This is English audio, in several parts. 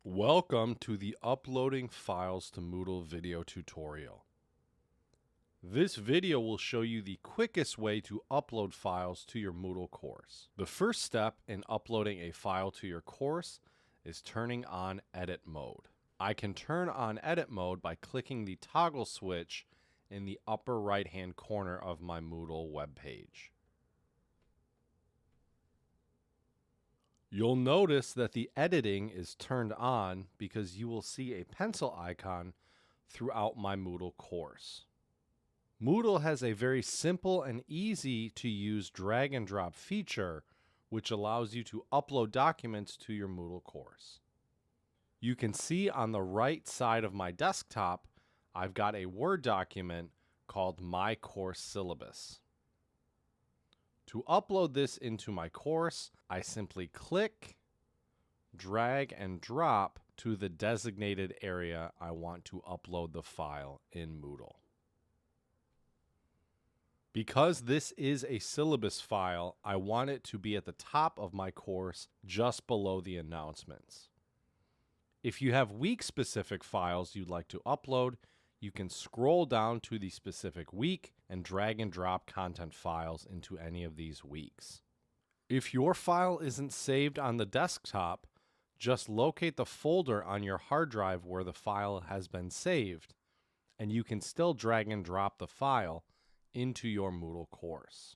Welcome to the Uploading Files to Moodle video tutorial. This video will show you the quickest way to upload files to your Moodle course. The first step in uploading a file to your course is turning on edit mode. I can turn on edit mode by clicking the toggle switch in the upper right hand corner of my Moodle webpage. You'll notice that the editing is turned on because you will see a pencil icon throughout my Moodle course. Moodle has a very simple and easy to use drag and drop feature which allows you to upload documents to your Moodle course. You can see on the right side of my desktop I've got a Word document called My Course Syllabus. To upload this into my course, I simply click, drag, and drop to the designated area I want to upload the file in Moodle. Because this is a syllabus file, I want it to be at the top of my course, just below the announcements. If you have week-specific files you'd like to upload, you can scroll down to the specific week and drag and drop content files into any of these weeks. If your file isn't saved on the desktop, just locate the folder on your hard drive where the file has been saved, and you can still drag and drop the file into your Moodle course.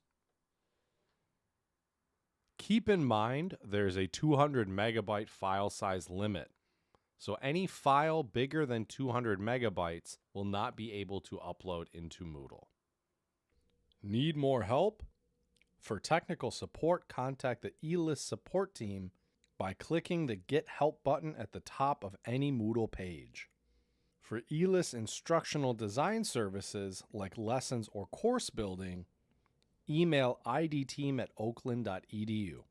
Keep in mind there's a 200 megabyte file size limit. So any file bigger than 200 megabytes will not be able to upload into Moodle. Need more help? For technical support, contact the e-LIS support team by clicking the Get Help button at the top of any Moodle page. For e-LIS instructional design services like lessons or course building, email idteam@oakland.edu.